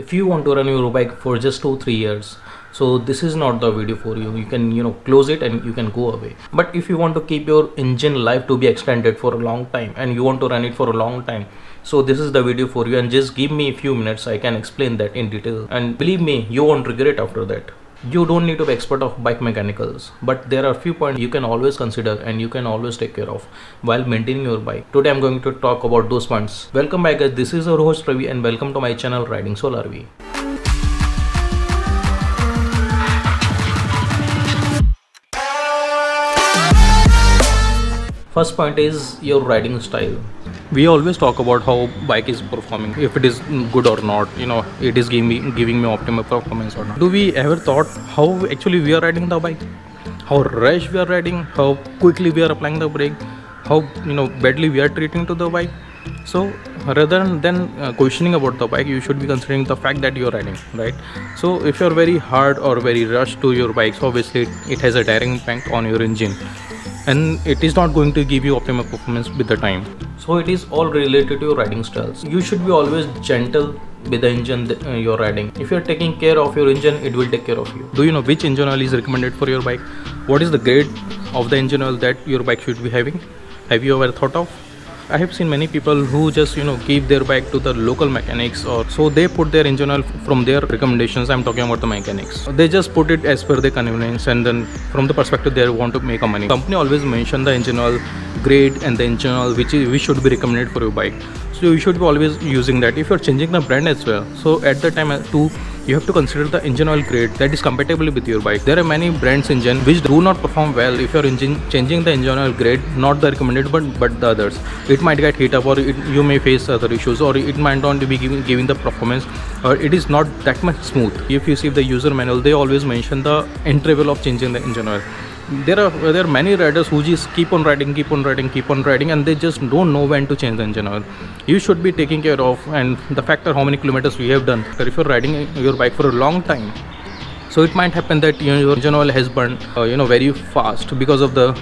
if you want to run your bike for just 2-3 years, so this is not the video for you. You can close it and you can go away. But if you want to keep your engine life to be extended for a long time and you want to run it for a long time, so this is the video for you. And just give me a few minutes, I can explain that in detail, and believe me, you won't regret after that. You don't need to be expert of bike mechanicals, but there are a few points you can always consider and you can always take care of while maintaining your bike. Today I'm going to talk about those points. Welcome back guys, this is your host Ravi and welcome to my channel Riding Solo RV. First point is your riding style. We always talk about how bike is performing, if it is good or not, it is giving me optimal performance or not. Do we ever thought how actually we are riding the bike, how rash we are riding, how quickly we are applying the brake, how badly we are treating to the bike? So rather than questioning about the bike, you should be considering the fact that you are riding, right? So if you are very hard or very rushed to your bike, so obviously it has a direct impact on your engine and it is not going to give you optimal performance with the time. So it is all related to your riding styles. You should be always gentle with the engine you're riding. If you're taking care of your engine, it will take care of you. Do you know which engine oil is recommended for your bike? What is the grade of the engine oil that your bike should be having? Have you ever thought of? I have seen many people who just give their bike to the local mechanics, or so they put their engine oil from their recommendations. I'm talking about the mechanics. They just put it as per their convenience, and then from the perspective they want to make a money. Company always mention the engine oil grade and the engine oil which should be recommended for your bike. So you should be always using that. If you're changing the brand as well, so at the time too, you have to consider the engine oil grade that is compatible with your bike. There are many brands engine which do not perform well if your engine changing the engine oil grade, not the recommended but the others. It might get heat up, or you may face other issues, or it might not be giving the performance, or it is not that much smooth. If you see the user manual, they always mention the interval of changing the engine oil. There are many riders who just keep on riding, and they just don't know when to change the engine oil. You should be taking care of, and the factor how many kilometers we have done. If you're riding your bike for a long time, so it might happen that your engine oil has burned very fast because of the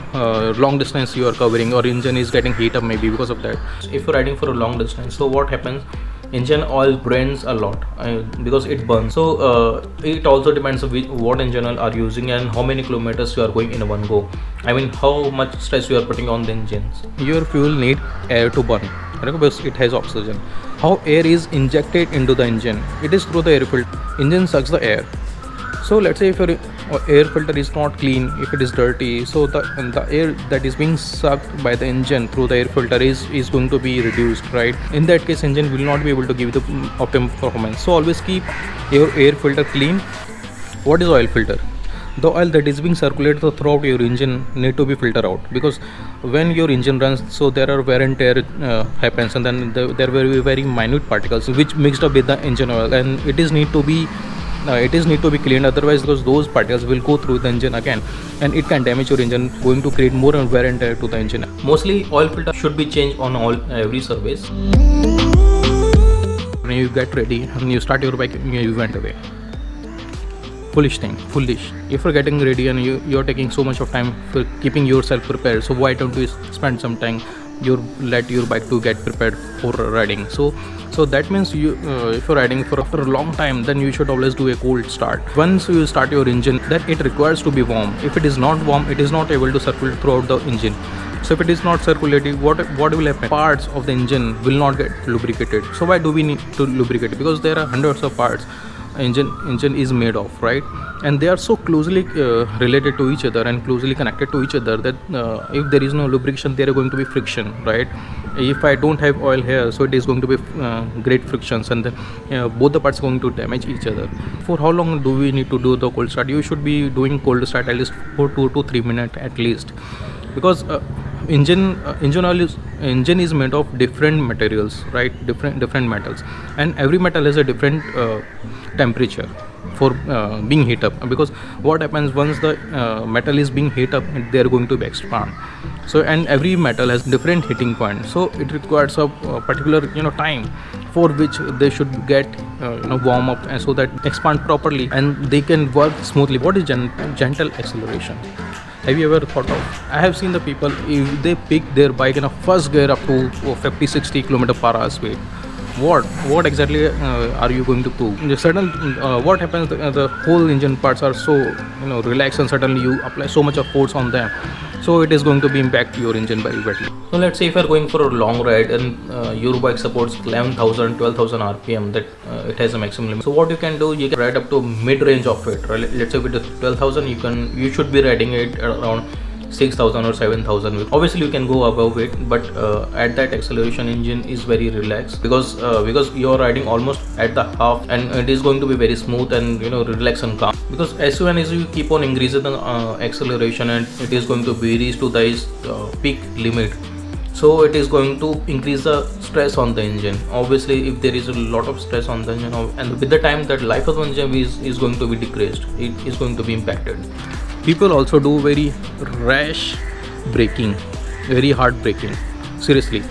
long distance you are covering, or engine is getting heat up maybe because of that. If you're riding for a long distance, so what happens? Engine oil burns a lot because it burns. So it also depends on what engine oil are using and how many kilometers you are going in one go. I mean, how much stress you are putting on the engines. Your fuel need air to burn because it has oxygen. How air is injected into the engine? It is through the air filter. Engine sucks the air. So let's say if your air filter is not clean, if it is dirty, so the air that is being sucked by the engine through the air filter is going to be reduced, right? In that case, engine will not be able to give the optimum performance. So always keep your air filter clean. What is oil filter? The oil that is being circulated throughout your engine need to be filtered out, because when your engine runs, so there are wear and tear happens, and then there will be very minute particles which mixed up with the engine oil, and it need to be cleaned, otherwise because those particles will go through the engine again and it can damage your engine, going to create more and wear and tear to the engine. Mostly oil filter should be changed on every service. When you get ready and you start your bike, you went away. Foolish thing, foolish. If you're getting ready and you're taking so much of time for keeping yourself prepared, so why don't you spend some time let your bike to get prepared for riding? So that means if you're riding for after a long time, then you should always do a cold start. Once you start your engine, that it requires to be warm. If it is not warm, it is not able to circulate throughout the engine. So if it is not circulating, what will happen? Parts of the engine will not get lubricated. So why do we need to lubricate it? Because there are hundreds of parts engine is made of, right? And they are so closely related to each other and closely connected to each other that if there is no lubrication, there are going to be friction, right? If I don't have oil here, so it is going to be great frictions, and then both the parts are going to damage each other. For how long do we need to do the cold start? You should be doing cold start at least for 2 to 3 minutes at least, because engine is made of different materials, right? Different metals, and every metal has a different temperature for being heat up, because what happens once the metal is being heat up, they are going to be expand. So, and every metal has different heating point, so it requires a particular time for which they should get warm up, and so that expand properly and they can work smoothly. What is gentle acceleration? Have you ever thought of? I have seen the people, if they pick their bike in a first gear up to 50-60 km/h speed, what exactly are you going to prove? What happens, the whole engine parts are so relaxed, and suddenly you apply so much of force on them, so it is going to be impact your engine very badly. So let's say if you are going for a long ride and your bike supports 11,000 12,000 rpm, that it has a maximum limit. So what you can do, you can ride up to mid range of it, right? Let's say with 12,000, you should be riding it around 6,000 or 7,000. Obviously you can go above it, but at that acceleration engine is very relaxed, because you're riding almost at the half, and it is going to be very smooth and relaxed and calm. Because as soon as you keep on increasing the acceleration, and it is going to be reached to this peak limit, so it is going to increase the stress on the engine. Obviously if there is a lot of stress on the engine, and with the time, that life of the engine is going to be decreased, it is going to be impacted. People also do very rash braking, very hard braking. Seriously,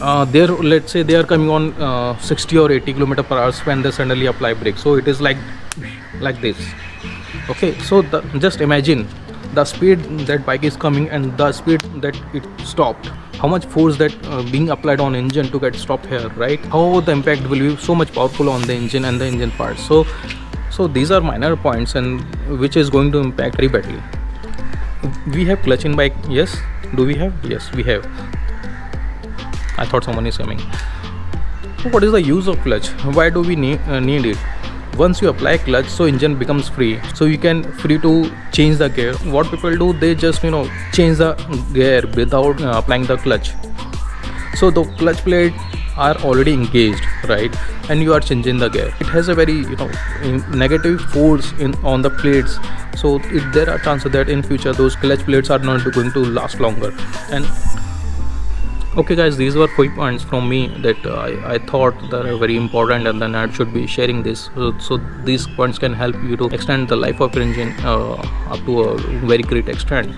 let's say they are coming on 60 or 80 km/h when they suddenly apply brake. So it is like this. Okay, so just imagine the speed that bike is coming and the speed that it stopped. How much force that being applied on engine to get stopped here, right? How the impact will be so much powerful on the engine and the engine parts. So these are minor points, and which is going to impact very badly. We have clutch in bike, yes. Do we have? Yes, we have. I thought someone is coming. So what is the use of clutch? Why do we need it? Once you apply clutch, so engine becomes free, so you can free to change the gear. What people do, they just change the gear without applying the clutch. So the clutch plate are already engaged, right, and you are changing the gear. It has a very negative force on the plates, so there are chances that in future those clutch plates are not going to last longer. And okay guys, these were 5 points from me that I thought that are very important, and then I should be sharing this. So these points can help you to extend the life of your engine up to a very great extent.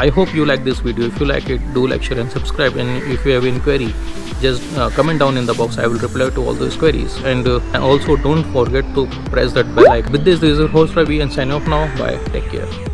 I hope you like this video. If you like it, do like, share and subscribe. And if you have any query, just comment down in the box. I will reply to all those queries. And also don't forget to press that bell icon. With this is your host Ravi, and sign off now. Bye. Take care.